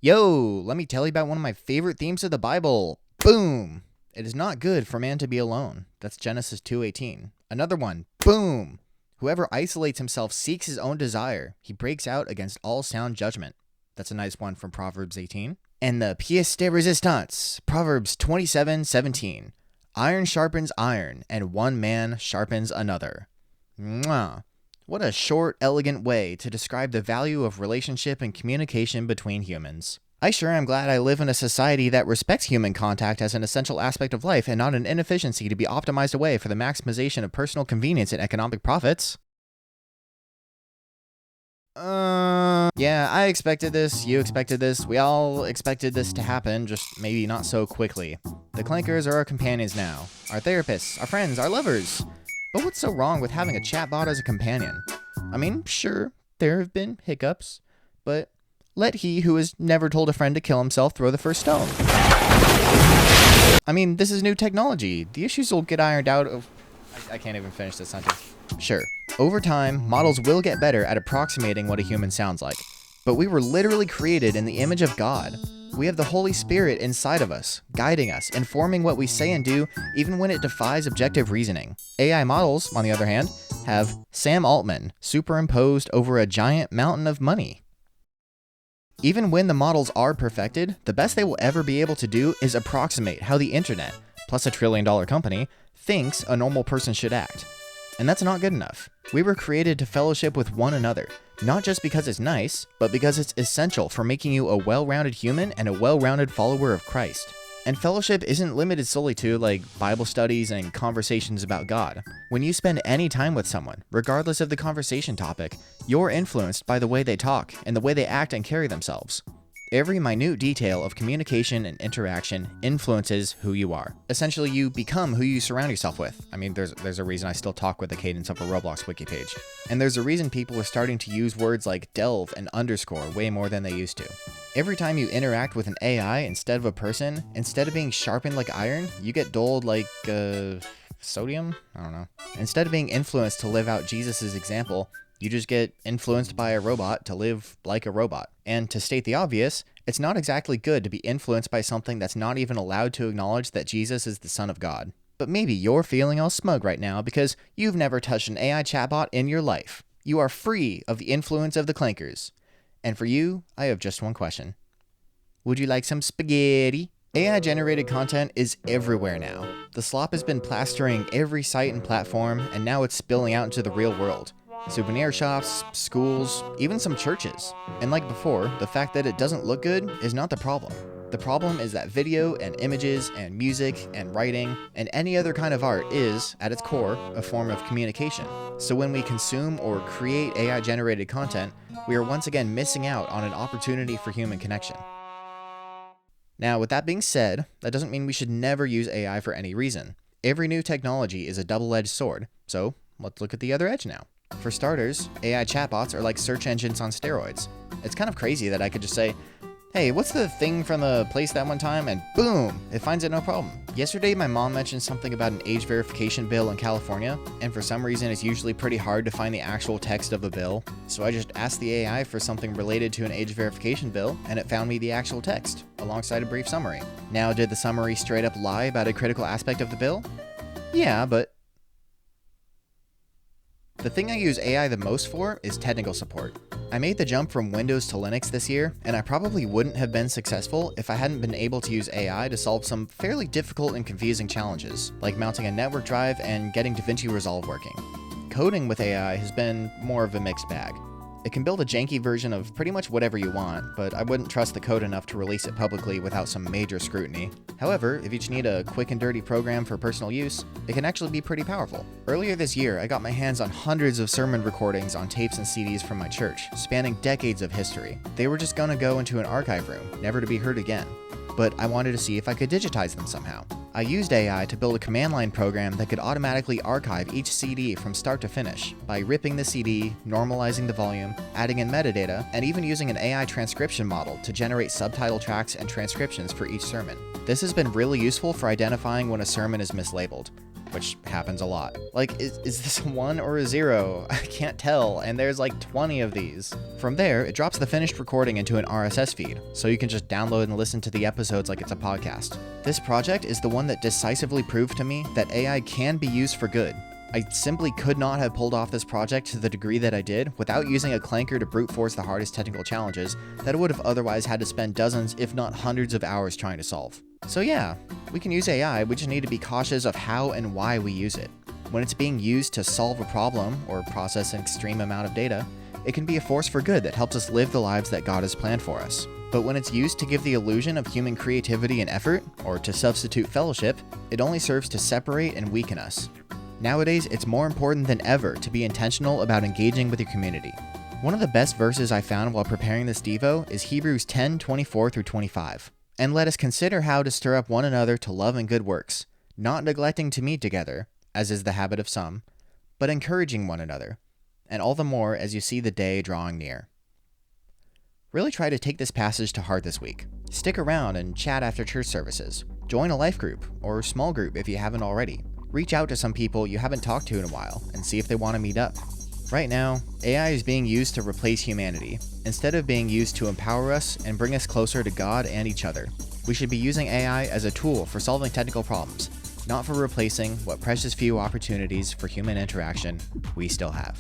Yo, let me tell you about one of my favorite themes of the Bible. Boom! It is not good for man to be alone. That's Genesis 2:18. Another one. Boom! Whoever isolates himself seeks his own desire. He breaks out against all sound judgment. That's a nice one from Proverbs 18. And the pièce de résistance, Proverbs 27:17. Iron sharpens iron, and one man sharpens another. Mwah. What a short, elegant way to describe the value of relationship and communication between humans. I sure am glad I live in a society that respects human contact as an essential aspect of life and not an inefficiency to be optimized away for the maximization of personal convenience and economic profits. Yeah, I expected this, you expected this, we all expected this to happen, just maybe not so quickly. The clankers are our companions now, our therapists, our friends, our lovers. But what's so wrong with having a chatbot as a companion? I mean, sure, there have been hiccups, but let he who has never told a friend to kill himself throw the first stone. I mean, this is new technology. The issues will get ironed out of... I can't even finish this sentence. Sure, over time, models will get better at approximating what a human sounds like. But we were literally created in the image of God. We have the Holy Spirit inside of us, guiding us, informing what we say and do, even when it defies objective reasoning. AI models, on the other hand, have Sam Altman superimposed over a giant mountain of money. Even when the models are perfected, the best they will ever be able to do is approximate how the internet, plus a trillion-dollar company, thinks a normal person should act. And that's not good enough. We were created to fellowship with one another, not just because it's nice, but because it's essential for making you a well-rounded human and a well-rounded follower of Christ. And fellowship isn't limited solely to, Bible studies and conversations about God. When you spend any time with someone, regardless of the conversation topic, you're influenced by the way they talk and the way they act and carry themselves. Every minute detail of communication and interaction influences who you are. Essentially, you become who you surround yourself with. I mean, there's a reason I still talk with the cadence of a Roblox wiki page. And there's a reason people are starting to use words like delve and underscore way more than they used to. Every time you interact with an AI instead of a person, instead of being sharpened like iron, you get dulled like, sodium? I don't know. Instead of being influenced to live out Jesus' example, you just get influenced by a robot to live like a robot. And to state the obvious, it's not exactly good to be influenced by something that's not even allowed to acknowledge that Jesus is the Son of God. But maybe you're feeling all smug right now because you've never touched an AI chatbot in your life. You are free of the influence of the clankers. And for you, I have just one question. Would you like some spaghetti? AI-generated content is everywhere now. The slop has been plastering every site and platform, and now it's spilling out into the real world. Souvenir shops, schools, even some churches. And like before, the fact that it doesn't look good is not the problem. The problem is that video and images and music and writing and any other kind of art is, at its core, a form of communication. So when we consume or create AI-generated content, we are once again missing out on an opportunity for human connection. Now, with that being said, that doesn't mean we should never use AI for any reason. Every new technology is a double-edged sword, so let's look at the other edge now. For starters, AI chatbots are like search engines on steroids. It's kind of crazy that I could just say, hey, what's the thing from the place that one time? And boom, it finds it no problem. Yesterday, my mom mentioned something about an age verification bill in California, and for some reason, it's usually pretty hard to find the actual text of the bill. So I just asked the AI for something related to an age verification bill, and it found me the actual text, alongside a brief summary. Now, did the summary straight up lie about a critical aspect of the bill? Yeah, but the thing I use AI the most for is technical support. I made the jump from Windows to Linux this year, and I probably wouldn't have been successful if I hadn't been able to use AI to solve some fairly difficult and confusing challenges, like mounting a network drive and getting DaVinci Resolve working. Coding with AI has been more of a mixed bag. It can build a janky version of pretty much whatever you want, but I wouldn't trust the code enough to release it publicly without some major scrutiny. However, if you just need a quick and dirty program for personal use, it can actually be pretty powerful. Earlier this year, I got my hands on hundreds of sermon recordings on tapes and CDs from my church, spanning decades of history. They were just gonna go into an archive room, never to be heard again. But I wanted to see if I could digitize them somehow. I used AI to build a command line program that could automatically archive each CD from start to finish by ripping the CD, normalizing the volume, adding in metadata, and even using an AI transcription model to generate subtitle tracks and transcriptions for each sermon. This has been really useful for identifying when a sermon is mislabeled. which happens a lot. Like, is this a 1 or a 0? I can't tell, and there's like 20 of these. From there, it drops the finished recording into an RSS feed, so you can just download and listen to the episodes like it's a podcast. This project is the one that decisively proved to me that AI can be used for good. I simply could not have pulled off this project to the degree that I did without using a clanker to brute force the hardest technical challenges that I would have otherwise had to spend dozens, if not hundreds of hours trying to solve. So yeah, we can use AI, we just need to be cautious of how and why we use it. When it's being used to solve a problem or process an extreme amount of data, it can be a force for good that helps us live the lives that God has planned for us. But when it's used to give the illusion of human creativity and effort, or to substitute fellowship, it only serves to separate and weaken us. Nowadays, it's more important than ever to be intentional about engaging with your community. One of the best verses I found while preparing this Devo is Hebrews 10:24-25. And let us consider how to stir up one another to love and good works, not neglecting to meet together, as is the habit of some, but encouraging one another, and all the more as you see the day drawing near. Really try to take this passage to heart this week. Stick around and chat after church services. Join a life group, or small group if you haven't already. Reach out to some people you haven't talked to in a while and see if they want to meet up. Right now, AI is being used to replace humanity, instead of being used to empower us and bring us closer to God and each other. We should be using AI as a tool for solving technical problems, not for replacing what precious few opportunities for human interaction we still have.